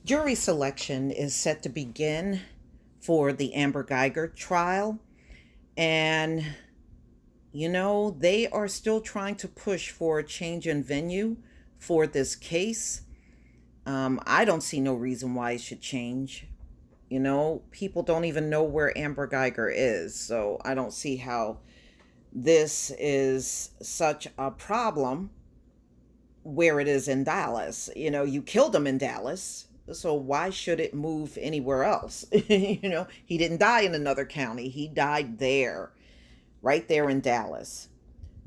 Jury selection is set to begin for the Amber Guyger trial. And, they are still trying to push for a change in venue for this case. I don't see no reason why it should change. People don't even know where Amber Guyger is. So I don't see how this is such a problem where it is in Dallas. You killed him in Dallas. So why should it move anywhere else? He didn't die in another county. He died there, right there in Dallas.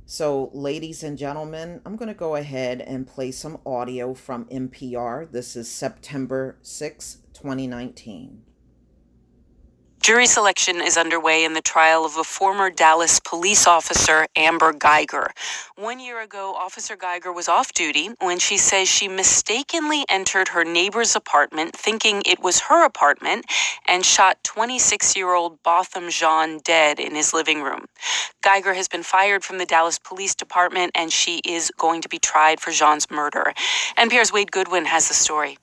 So, ladies and gentlemen, I'm going to go ahead and play some audio from NPR. This is September 2019. Jury selection is underway in the trial of a former Dallas police officer, Amber Guyger. 1 year ago, Officer Guyger was off duty when she says she mistakenly entered her neighbor's apartment thinking it was her apartment and shot 26-year-old Botham Jean dead in his living room. Guyger has been fired from the Dallas Police Department and she is going to be tried for Jean's murder. NPR's Wade Goodwin has the story.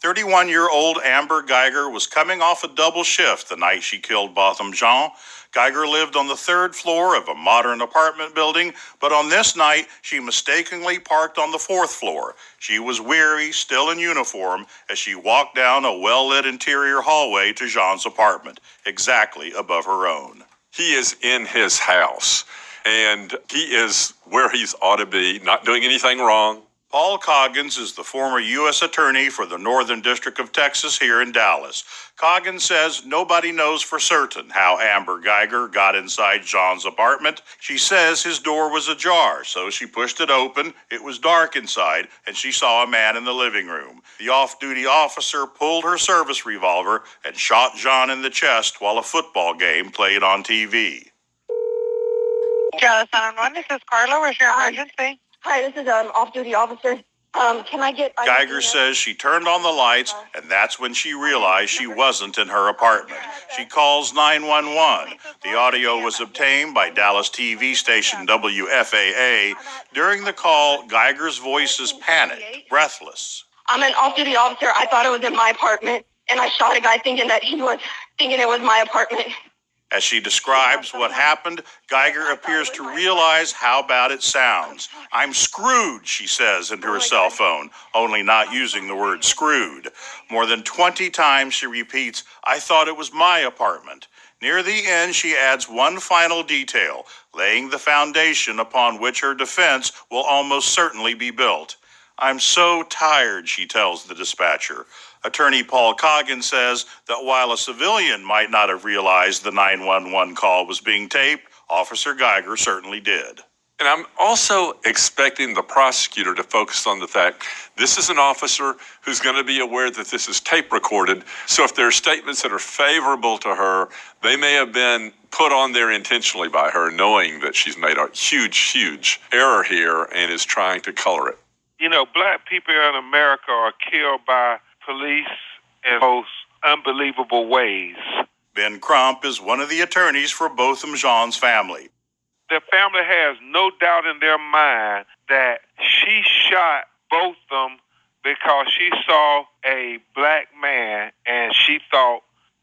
31-year-old Amber Guyger was coming off a double shift the night she killed Botham Jean. Guyger lived on the third floor of a modern apartment building, but on this night, she mistakenly parked on the fourth floor. She was weary, still in uniform, as she walked down a well-lit interior hallway to Jean's apartment, exactly above her own. He is in his house, and he is where he ought to be, not doing anything wrong. Paul Coggins is the former U.S. Attorney for the Northern District of Texas here in Dallas. Coggins says nobody knows for certain how Amber Guyger got inside Jean's apartment. She says his door was ajar, so she pushed it open. It was dark inside, and she saw a man in the living room. The off-duty officer pulled her service revolver and shot Jean in the chest while a football game played on TV. Dallas 911, this is Carla. Where's your emergency? Hi, this is off-duty officer. Can I get... Guyger says she turned on the lights, and that's when she realized she wasn't in her apartment. She calls 911. The audio was obtained by Dallas TV station WFAA. During the call, Guyger's voice is panicked, breathless. I'm an off-duty officer. I thought it was in my apartment, and I shot a guy thinking it was my apartment. As she describes what happened, Guyger appears to realize how bad it sounds. "I'm screwed," she says into her cell phone, only not using the word screwed. More than 20 times she repeats, "I thought it was my apartment." Near the end, she adds one final detail, laying the foundation upon which her defense will almost certainly be built. "I'm so tired," she tells the dispatcher. Attorney Paul Coggins says that while a civilian might not have realized the 911 call was being taped, Officer Guyger certainly did. And I'm also expecting the prosecutor to focus on the fact this is an officer who's going to be aware that this is tape recorded. So if there are statements that are favorable to her, they may have been put on there intentionally by her, knowing that she's made a huge error here and is trying to color it. Black people in America are killed by police in most unbelievable ways. Ben Crump is one of the attorneys for Botham Jean's family. The family has no doubt in their mind that she shot Botham because she saw a black man and she thought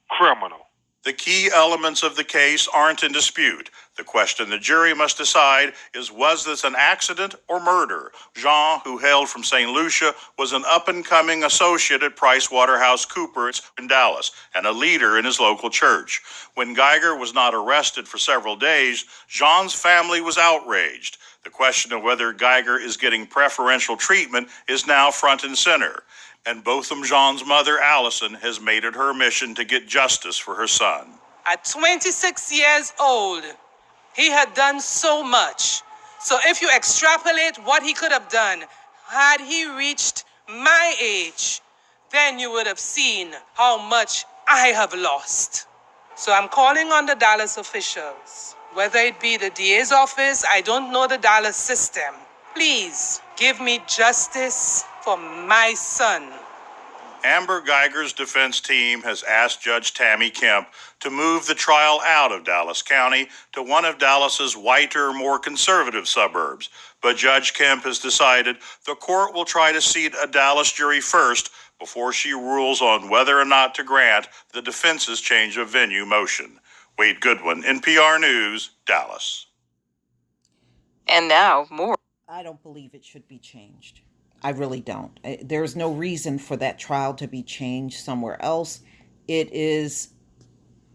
criminal. The key elements of the case aren't in dispute. The question the jury must decide is, was this an accident or murder? Jean, who hailed from St. Lucia, was an up-and-coming associate at PricewaterhouseCoopers in Dallas and a leader in his local church. When Guyger was not arrested for several days, Jean's family was outraged. The question of whether Guyger is getting preferential treatment is now front and center. And Botham Jean's mother, Allison, has made it her mission to get justice for her son. At 26 years old, he had done so much. So if you extrapolate what he could have done, had he reached my age, then you would have seen how much I have lost. So I'm calling on the Dallas officials, whether it be the DA's office, I don't know the Dallas system. Please give me justice for my son. Amber Guyger's defense team has asked Judge Tammy Kemp to move the trial out of Dallas County to one of Dallas's whiter, more conservative suburbs. But Judge Kemp has decided the court will try to seat a Dallas jury first before she rules on whether or not to grant the defense's change of venue motion. Wade Goodwin, NPR News, Dallas. And now, more. I don't believe it should be changed. I really don't. There's no reason for that trial to be changed somewhere else. It is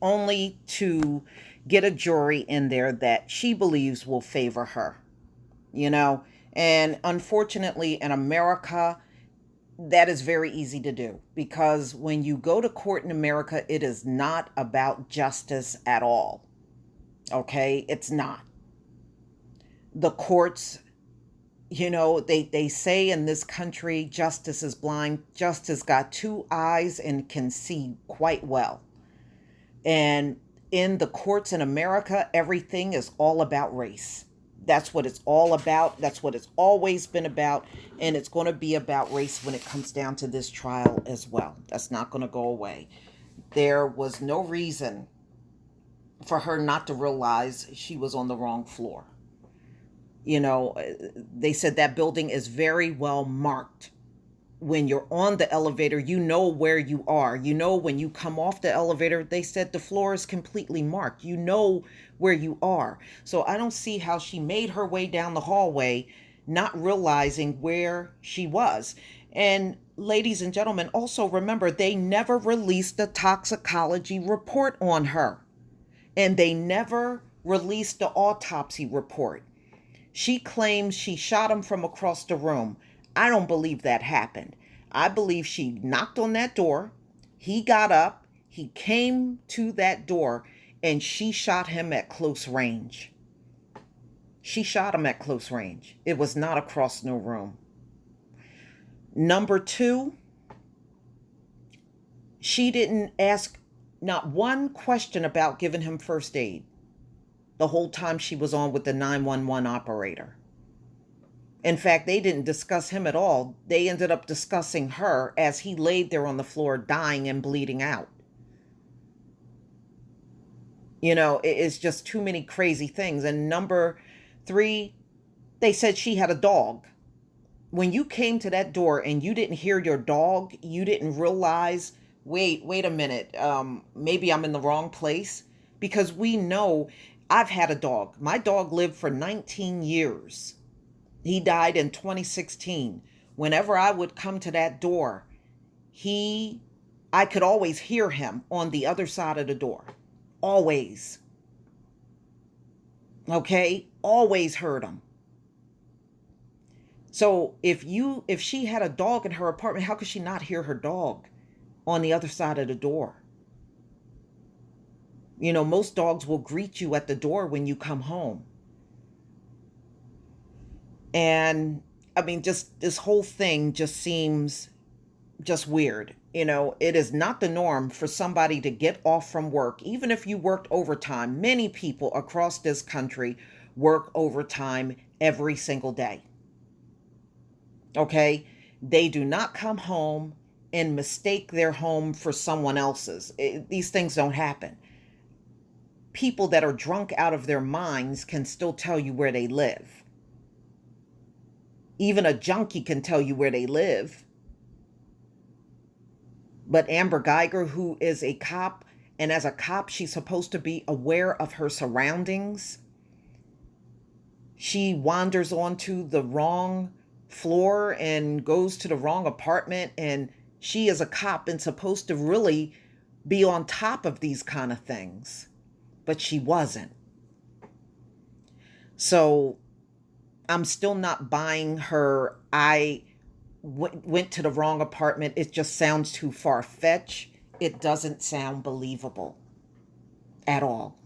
only to get a jury in there that she believes will favor her, And unfortunately, in America, that is very easy to do, because when you go to court in America, it is not about justice at all. Okay? It's not. The courts, they say in this country, justice is blind. Justice got two eyes and can see quite well. And in the courts in America, everything is all about race. That's what it's all about. That's what it's always been about. And it's going to be about race when it comes down to this trial as well. That's not going to go away. There was no reason for her not to realize she was on the wrong floor. They said that building is very well marked. When you're on the elevator, you know where you are. When you come off the elevator, they said the floor is completely marked. You know where you are. So I don't see how she made her way down the hallway, not realizing where she was. And ladies and gentlemen, also remember, they never released a toxicology report on her. And they never released the autopsy report. She claims she shot him from across the room. I don't believe that happened. I believe she knocked on that door. He got up. He came to that door, and she shot him at close range. She shot him at close range. It was not across no room. Number two, she didn't ask not one question about giving him first aid the whole time she was on with the 911 operator. In fact, they didn't discuss him at all. They ended up discussing her as he laid there on the floor dying and bleeding out. It's just too many crazy things. And number three, they said she had a dog. When you came to that door and you didn't hear your dog, you didn't realize, wait a minute, maybe I'm in the wrong place. Because we know, I've had a dog. My dog lived for 19 years. He died in 2016. Whenever I would come to that door, I could always hear him on the other side of the door. Always. Okay? Always heard him. So if she had a dog in her apartment, how could she not hear her dog on the other side of the door? Most dogs will greet you at the door when you come home. And just this whole thing just seems just weird. It is not the norm for somebody to get off from work, even if you worked overtime. Many people across this country work overtime every single day. Okay? They do not come home and mistake their home for someone else's. These things don't happen. People that are drunk out of their minds can still tell you where they live. Even a junkie can tell you where they live. But Amber Guyger, who is a cop, and as a cop, she's supposed to be aware of her surroundings. She wanders onto the wrong floor and goes to the wrong apartment, and she is a cop and supposed to really be on top of these kind of things. But she wasn't. So I'm still not buying her. I went to the wrong apartment. It just sounds too far-fetched. It doesn't sound believable at all.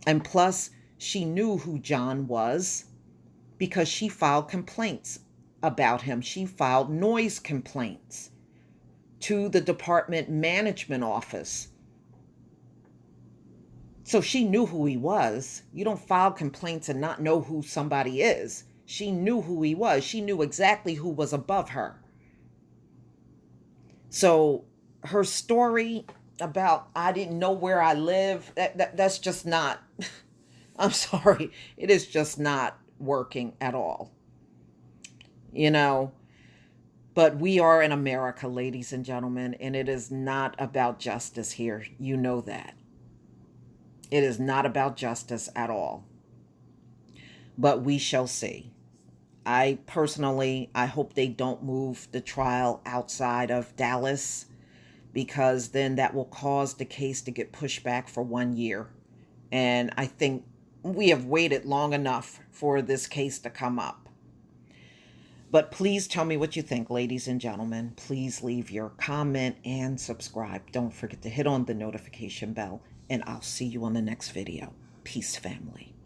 And plus, she knew who John was because she filed complaints about him. She filed noise complaints to the department management office. So she knew who he was. You don't file complaints and not know who somebody is. She knew who he was. She knew exactly who was above her. So her story about I didn't know where I live, that's just not, I'm sorry, it is just not working at all. You know, but we are in America, ladies and gentlemen, and it is not about justice here. You know that. It is not about justice at all. But we shall see. I personally, I hope they don't move the trial outside of Dallas, because then that will cause the case to get pushed back for 1 year. And I think we have waited long enough for this case to come up. But please tell me what you think, ladies and gentlemen. Please leave your comment and subscribe. Don't forget to hit on the notification bell, and I'll see you on the next video. Peace, family.